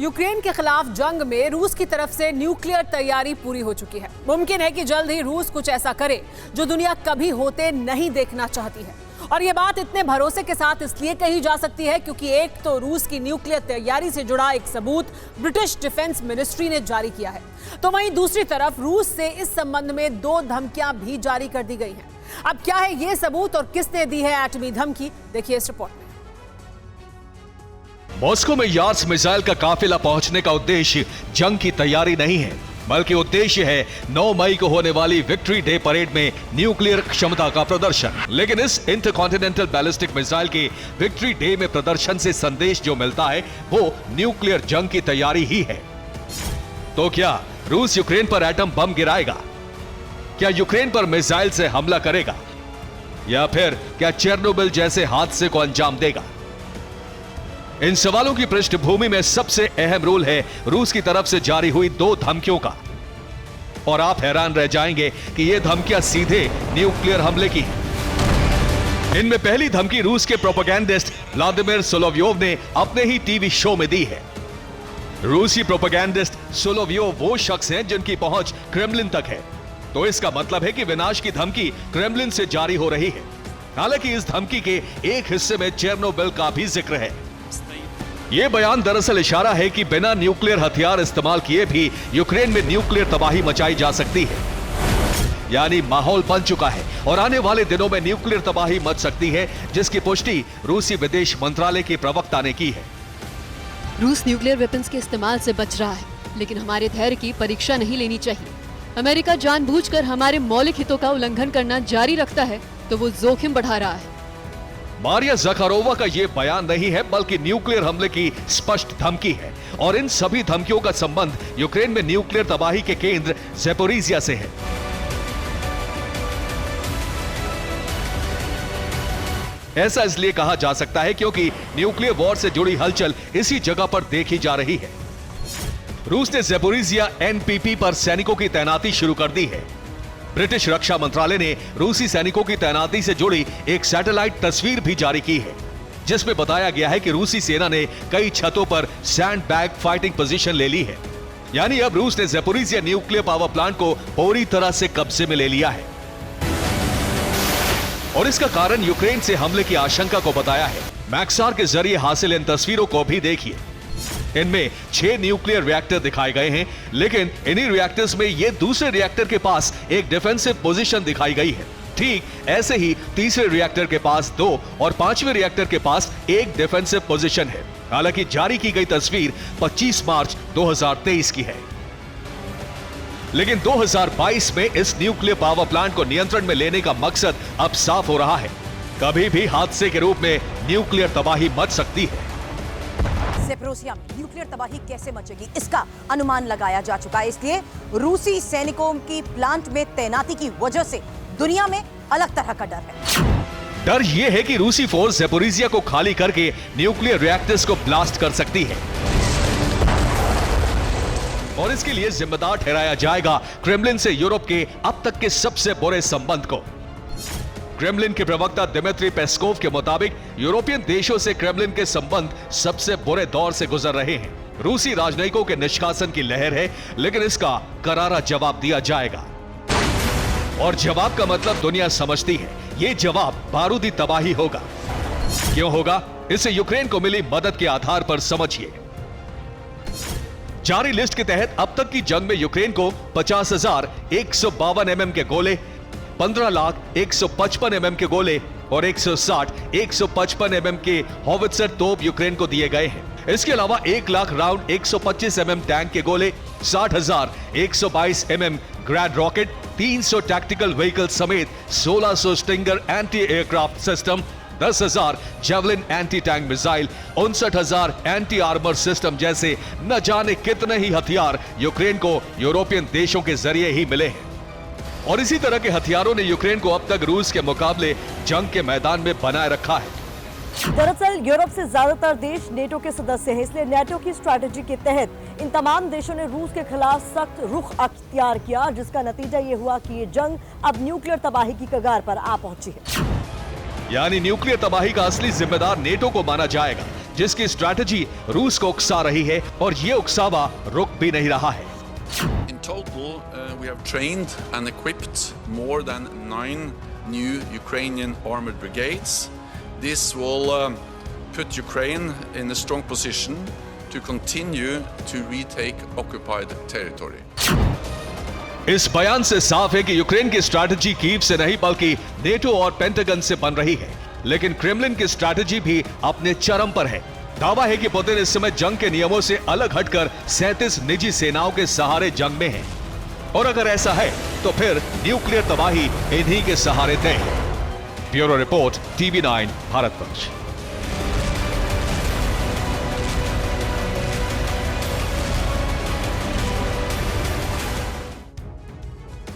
Ukraine के खिलाफ जंग में रूस की तरफ से न्यूक्लियर तैयारी पूरी हो चुकी है। मुमकिन है कि जल्द ही रूस कुछ ऐसा करे जो दुनिया कभी होते नहीं देखना चाहती है। और ये बात इतने भरोसे के साथ इसलिए कही जा सकती है क्योंकि एक तो रूस की न्यूक्लियर तैयारी से जुड़ा एक सबूत ब्रिटिश डिफेंस मिनिस्ट्री ने जारी किया है, तो वहीं दूसरी तरफ रूस से इस संबंध में 2 धमकियां भी जारी कर दी गई हैं। अब क्या है ये सबूत और किसने दी है एटमी धमकी, देखिए इस रिपोर्ट में। मॉस्को में यार्ड्स मिसाइल का काफिला पहुंचने का उद्देश्य जंग की तैयारी नहीं है, बल्कि उद्देश्य है 9 मई को होने वाली विक्ट्री डे परेड में न्यूक्लियर क्षमता का प्रदर्शन। लेकिन इस इंटरकॉन्टिनेंटल बैलिस्टिक मिसाइल के विक्ट्री डे में प्रदर्शन से संदेश जो मिलता है वो न्यूक्लियर जंग की तैयारी ही है। तो क्या रूस यूक्रेन पर एटम बम गिराएगा? क्या यूक्रेन पर मिसाइल से हमला करेगा? या फिर क्या चेरनोबिल जैसे हादसे को अंजाम देगा? इन सवालों की पृष्ठभूमि में सबसे अहम रोल है रूस की तरफ से जारी हुई 2 धमकियों का। और आप हैरान रह जाएंगे कि ये धमकियां सीधे न्यूक्लियर हमले की हैं। इनमें पहली धमकी रूस के प्रोपेगेंडिस्ट व्लादिमीर सोलोव्योव ने अपने ही टीवी शो में दी है। रूसी प्रोपेगेंडिस्ट सोलोव्योव वो शख्स हैं जिनकी पहुंच क्रेमलिन तक है, तो इसका मतलब है कि विनाश की धमकी क्रेमलिन से जारी हो रही है। हालांकि इस धमकी के एक हिस्से में चेरनोबिल का भी जिक्र है। यह बयान दरअसल इशारा है कि बिना न्यूक्लियर हथियार इस्तेमाल किए भी यूक्रेन में न्यूक्लियर तबाही मचाई जा सकती है। यानी माहौल बन चुका है और आने वाले दिनों में न्यूक्लियर तबाही मच सकती है, जिसकी पुष्टि रूसी विदेश मंत्रालय के प्रवक्ता ने की है। रूस न्यूक्लियर वेपन्स के इस्तेमाल से बच रहा है, लेकिन हमारे धैर्य की परीक्षा नहीं लेनी चाहिए। अमेरिका जानबूझकर हमारे मौलिक हितों का उल्लंघन करना जारी रखता है तो वो जोखिम बढ़ा रहा है। मारिया ज़खारोवा का यह बयान नहीं है, बल्कि न्यूक्लियर हमले की स्पष्ट धमकी है। और इन सभी धमकियों का संबंध यूक्रेन में न्यूक्लियर तबाही के केंद्र ज़ैपोरिज़िया से है। ऐसा इसलिए कहा जा सकता है क्योंकि न्यूक्लियर वॉर से जुड़ी हलचल इसी जगह पर देखी जा रही है। रूस ने ज़ैपोरिज़िया एनपीपी पर सैनिकों की तैनाती शुरू कर दी है। ब्रिटिश रक्षा मंत्रालय ने रूसी सैनिकों की तैनाती से जुड़ी एक सैटेलाइट तस्वीर भी जारी की है, जिसमें बताया गया है कि रूसी सेना ने कई छतों पर सैंड बैग फाइटिंग पोजीशन ले ली है। यानी अब रूस ने ज़ैपोरिज़िया न्यूक्लियर पावर प्लांट को पूरी तरह से कब्जे में ले लिया है। और इसका कारण यूक्रेन से हमले की आशंका को बताया है। मैक्सार के जरिए हासिल इन तस्वीरों को भी देखिए। इनमें 6 न्यूक्लियर रिएक्टर दिखाए गए हैं, लेकिन इन्हीं रिएक्टर्स में ये दूसरे रिएक्टर के पास एक डिफेंसिव पोजीशन दिखाई गई है। ठीक ऐसे ही तीसरे रिएक्टर के पास 2 और 5वें रिएक्टर के पास एक डिफेंसिव पोजीशन है। हालांकि जारी की गई तस्वीर 25 मार्च 2023 की है, लेकिन 2022 में इस न्यूक्लियर पावर प्लांट को नियंत्रण में लेने का मकसद अब साफ हो रहा है। कभी भी हादसे के रूप में न्यूक्लियर तबाही मच सकती है। ज़ैपोरिज़िया में न्यूक्लियर तबाही कैसे मचेगी इसका अनुमान लगाया जा चुका है। इसलिए रूसी सैनिकों की प्लांट में तैनाती की वजह से दुनिया में अलग तरह का डर है। डर यह है कि रूसी फोर्स ज़ैपोरिज़िया को खाली करके न्यूक्लियर रिएक्टर्स को ब्लास्ट कर सकती है और इसके लिए जिम्मेदार ठहराया जाएगा क्रेमलिन से यूरोप के अब तक के सबसे बुरे संबंध को। क्रेमलिन के प्रवक्ता दिमित्री पेस्कोव के मुताबिक यूरोपियन देशों से क्रेमलिन के संबंध सबसे बुरे दौर से गुजर रहे हैं। रूसी राजनयिकों के निष्कासन की लहर है, लेकिन इसका करारा जवाब दिया जाएगा। और जवाब का मतलब दुनिया समझती है, यह जवाब बारूदी तबाही होगा। क्यों होगा, इसे यूक्रेन को मिली मदद के आधार पर समझिए। जारी लिस्ट के तहत अब तक की जंग में यूक्रेन को 50,152 mm के गोले, 15,155 mm के गोले और 160-155 mm के हॉवित्जर तोप यूक्रेन को दिए गए हैं। इसके अलावा 1 लाख राउंड 125 mm टैंक के गोले, 60,122 mm ग्रैड रॉकेट, 300 टैक्टिकल व्हीकल समेत 1600 stinger anti aircraft system, 10,000 javelin anti tank missile, 59,000 anti armour system जैसे न जाने कितने ही हथियार यूक्रेन को यूरोपियन देशों के जरिए ही मिले हैं। और इसी तरह के हथियारों ने यूक्रेन को अब तक रूस के मुकाबले जंग के मैदान में बनाए रखा है। दरअसल यूरोप से ज्यादातर देश नेटो के सदस्य हैं, इसलिए नेटो की स्ट्रैटेजी के तहत इन तमाम देशों ने रूस के खिलाफ सख्त रुख अख्तियार किया, जिसका नतीजा ये हुआ कि ये जंग अब न्यूक्लियर तबाही की कगार पर आ पहुंची है। यानी न्यूक्लियर तबाही का असली जिम्मेदार नेटो को माना जाएगा, जिसकी स्ट्रैटेजी रूस को उकसा रही है और ये उकसावा रुक भी नहीं रहा है। In total, we have trained and equipped more than 9 new Ukrainian armored brigades. This will put Ukraine in a strong position to continue to retake occupied territory. इस बयान से साफ है कि यूक्रेन की स्ट्रैटेजी कीव से नहीं बल्कि नेटो और पेंटागन से बन रही है। लेकिन क्रेमलिन की स्ट्रैटेजी भी अपने चरम पर है। दावा है कि पुतिन इस समय जंग के नियमों से अलग हटकर 37 निजी सेनाओं के सहारे जंग में है। और अगर ऐसा है तो फिर न्यूक्लियर तबाही इन्हीं के सहारे तय है। Bureau report, TV9 Bharatvarsh.